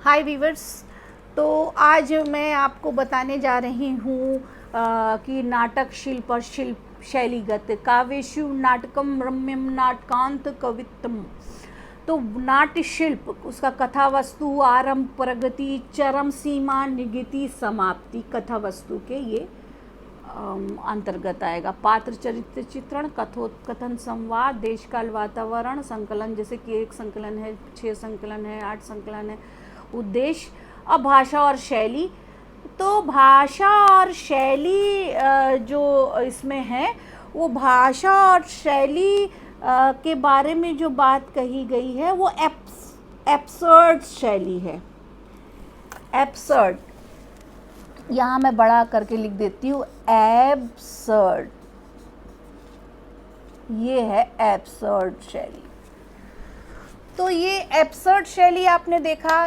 हाय viewers. तो आज मैं आपको बताने जा रही हूँ कि नाटक शिल्प और शिल्प शैलीगत काव्येषु नाटकम रम्यम नाटकांत कवित्तम। तो नाट्य शिल्प उसका कथा वस्तु आरंभ प्रगति चरम सीमा निगति समाप्ति कथा वस्तु के ये अंतर्गत आएगा। पात्र चरित्र चित्रण कथोत्कथन संवाद देश काल वातावरण संकलन, जैसे कि 1 संकलन है, 6 संकलन है, 8 संकलन है। उद्देश्य अब भाषा और शैली। तो भाषा और शैली जो इसमें है वो भाषा और शैली के बारे में जो बात कही गई है वो एब्सर्ड शैली है। एब्सर्ड यहाँ मैं बड़ा करके लिख देती हूँ, एब्सर्ड, ये है एब्सर्ड शैली। तो ये एब्सर्ड शैली आपने देखा,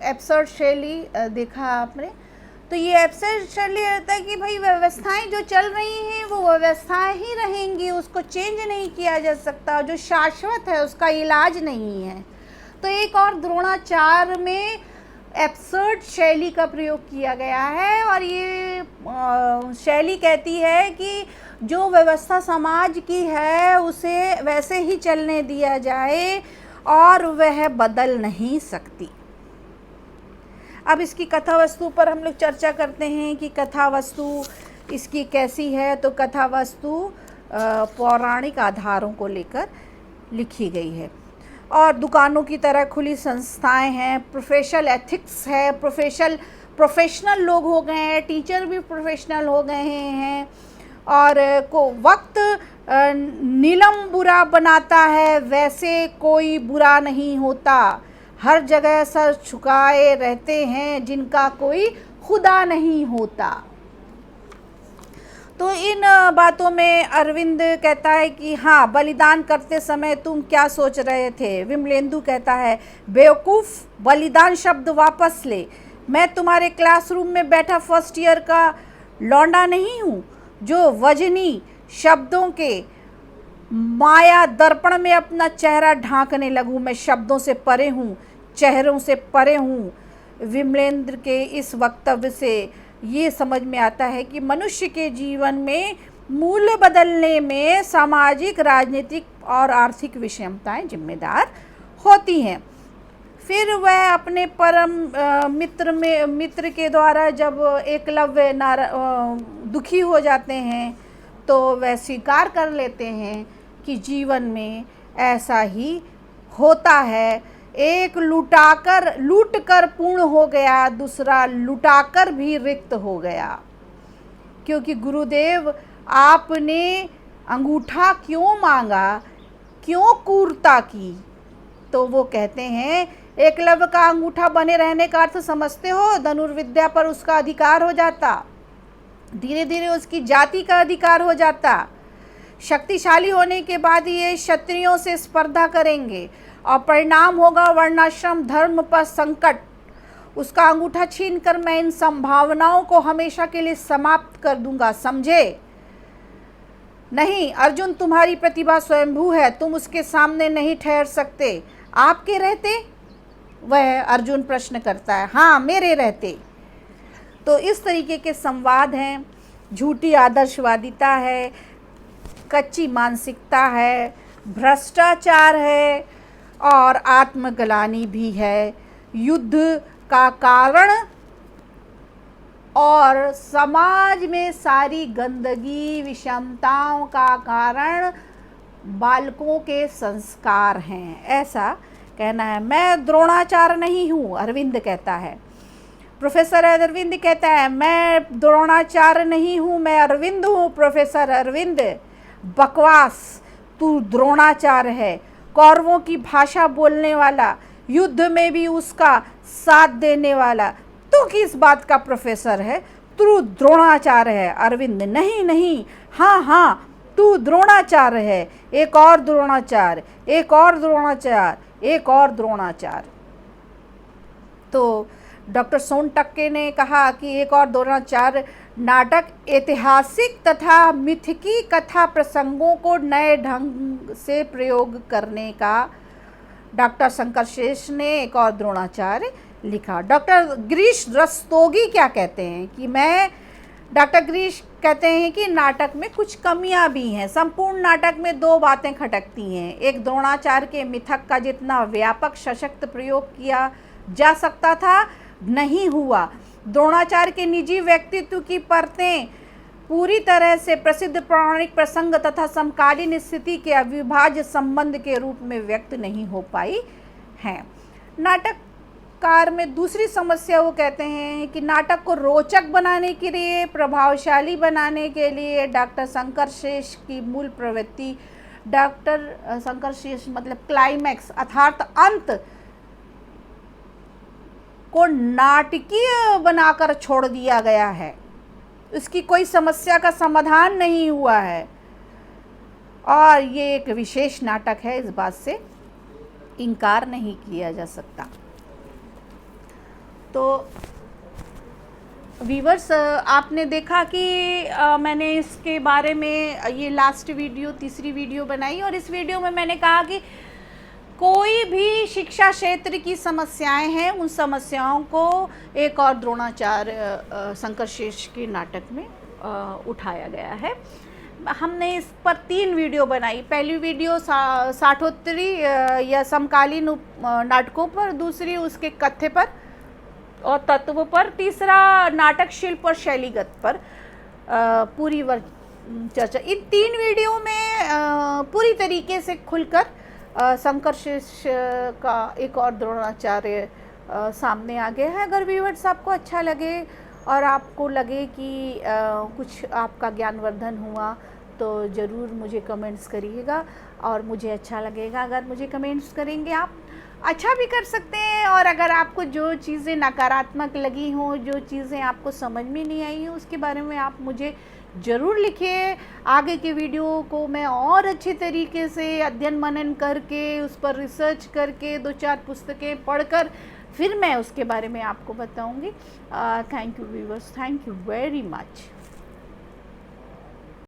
एब्सर्ड शैली देखा आपने। तो ये एब्सर्ड शैली रहता है कि भाई व्यवस्थाएं जो चल रही हैं वो व्यवस्थाएं ही रहेंगी, उसको चेंज नहीं किया जा सकता, जो शाश्वत है उसका इलाज नहीं है। तो एक और द्रोणाचार्य में एब्सर्ड शैली का प्रयोग किया गया है और ये शैली कहती है कि जो व्यवस्था समाज की है उसे वैसे ही चलने दिया जाए और वह बदल नहीं सकती। अब इसकी कथा वस्तु पर हम लोग चर्चा करते हैं कि कथा वस्तु इसकी कैसी है। तो कथा वस्तु पौराणिक आधारों को लेकर लिखी गई है और दुकानों की तरह खुली संस्थाएं हैं, प्रोफेशनल एथिक्स है, प्रोफेशनल लोग हो गए हैं, टीचर भी प्रोफेशनल हो गए हैं और को वक्त नीलम बुरा बनाता है वैसे कोई बुरा नहीं होता, हर जगह सर झुकाए रहते हैं जिनका कोई खुदा नहीं होता। तो इन बातों में अरविंद कहता है कि हाँ, बलिदान करते समय तुम क्या सोच रहे थे। विमलेंदु कहता है, बेवकूफ़, बलिदान शब्द वापस ले, मैं तुम्हारे क्लासरूम में बैठा फर्स्ट ईयर का लौंडा नहीं हूँ जो वजनी शब्दों के माया दर्पण में अपना चेहरा ढांकने लगूँ। मैं शब्दों से परे हूँ, चेहरों से परे हूँ। विमलेंद्र के इस वक्तव्य से ये समझ में आता है कि मनुष्य के जीवन में मूल्य बदलने में सामाजिक, राजनीतिक और आर्थिक विषमताएं जिम्मेदार होती हैं। फिर वह अपने परम मित्र के द्वारा जब एकलव्य दुखी हो जाते हैं तो वह स्वीकार कर लेते हैं कि जीवन में ऐसा ही होता है। एक लूट कर पूर्ण हो गया, दूसरा लुटाकर भी रिक्त हो गया। क्योंकि गुरुदेव आपने अंगूठा क्यों मांगा, क्यों क्रूरता की। तो वो कहते हैं, एकलव्य का अंगूठा बने रहने का अर्थ समझते हो, धनुर्विद्या पर उसका अधिकार हो जाता, धीरे धीरे उसकी जाति का अधिकार हो जाता, शक्तिशाली होने के बाद ये क्षत्रियों से स्पर्धा करेंगे और परिणाम होगा वर्णाश्रम धर्म पर संकट। उसका अंगूठा छीनकर मैं इन संभावनाओं को हमेशा के लिए समाप्त कर दूंगा, समझे। नहीं अर्जुन, तुम्हारी प्रतिभा स्वयंभू है, तुम उसके सामने नहीं ठहर सकते। आपके रहते? वह अर्जुन प्रश्न करता है। हाँ, मेरे रहते। तो इस तरीके के संवाद हैं। झूठी आदर्शवादिता है, कच्ची मानसिकता है, भ्रष्टाचार है और आत्मग्लानि भी है। युद्ध का कारण और समाज में सारी गंदगी विषमताओं का कारण बालकों के संस्कार हैं, ऐसा कहना है। मैं द्रोणाचार्य नहीं हूँ, अरविंद कहता है। प्रोफेसर अरविंद कहता है, मैं द्रोणाचार्य नहीं हूँ, मैं अरविंद हूँ। प्रोफेसर अरविंद, बकवास, तू द्रोणाचार्य है, कौरवों की भाषा बोलने वाला, युद्ध में भी उसका साथ देने वाला। तू किस बात का प्रोफेसर है, तू द्रोणाचार्य है। अरविंद, नहीं नहीं, हाँ हाँ, तू द्रोणाचार्य है, एक और द्रोणाचार्य, एक और द्रोणाचार्य, एक और द्रोणाचार्य। तो डॉक्टर सोनटक्के ने कहा कि एक और द्रोणाचार्य नाटक ऐतिहासिक तथा मिथकी कथा प्रसंगों को नए ढंग से प्रयोग करने का डॉक्टर शंकर शेष ने एक और द्रोणाचार्य लिखा। डॉक्टर गिरीश रस्तोगी क्या कहते हैं कि डॉक्टर गिरीश कहते हैं कि नाटक में कुछ कमियां भी हैं। संपूर्ण नाटक में दो बातें खटकती हैं। एक, द्रोणाचार्य के मिथक का जितना व्यापक सशक्त प्रयोग किया जा सकता था नहीं हुआ। द्रोणाचार्य के निजी व्यक्तित्व की परतें पूरी तरह से प्रसिद्ध पौराणिक प्रसंग तथा समकालीन स्थिति के अविभाज्य संबंध के रूप में व्यक्त नहीं हो पाई हैं। नाटककार में दूसरी समस्या वो कहते हैं कि नाटक को रोचक बनाने के लिए, प्रभावशाली बनाने के लिए डॉक्टर शंकर शेष की मूल प्रवृत्ति, डॉक्टर शंकर शेष मतलब क्लाइमैक्स अर्थात अंत को नाटकीय बनाकर छोड़ दिया गया है। इसकी कोई समस्या का समाधान नहीं हुआ है और ये एक विशेष नाटक है, इस बात से इनकार नहीं किया जा सकता। तो व्यूअर्स, आपने देखा कि मैंने इसके बारे में ये लास्ट वीडियो, तीसरी वीडियो बनाई और इस वीडियो में मैंने कहा कि कोई भी शिक्षा क्षेत्र की समस्याएं हैं, उन समस्याओं को एक और द्रोणाचार्य शंकर शेष के नाटक में उठाया गया है। हमने इस पर 3 वीडियो बनाई। पहली वीडियो साठोत्तरी या समकालीन नाटकों पर, दूसरी उसके कथ्य पर और तत्व पर, तीसरा नाटक शिल्प और शैलीगत पर पूरी चर्चा। इन 3 वीडियो में पूरी तरीके से खुलकर शंकर शेष का एक और द्रोणाचार्य सामने आ गया है। अगर व्यूअर्स आपको अच्छा लगे और आपको लगे कि कुछ आपका ज्ञानवर्धन हुआ तो ज़रूर मुझे कमेंट्स करिएगा और मुझे अच्छा लगेगा अगर मुझे कमेंट्स करेंगे। आप अच्छा भी कर सकते हैं और अगर आपको जो चीज़ें नकारात्मक लगी हों, जो चीज़ें आपको समझ में नहीं आई हों, उसके बारे में आप मुझे ज़रूर लिखिए। आगे के वीडियो को मैं और अच्छे तरीके से अध्ययन मनन करके, उस पर रिसर्च करके, 2-4 पुस्तकें पढ़कर फिर मैं उसके बारे में आपको बताऊंगी। Thank you viewers, thank you very much.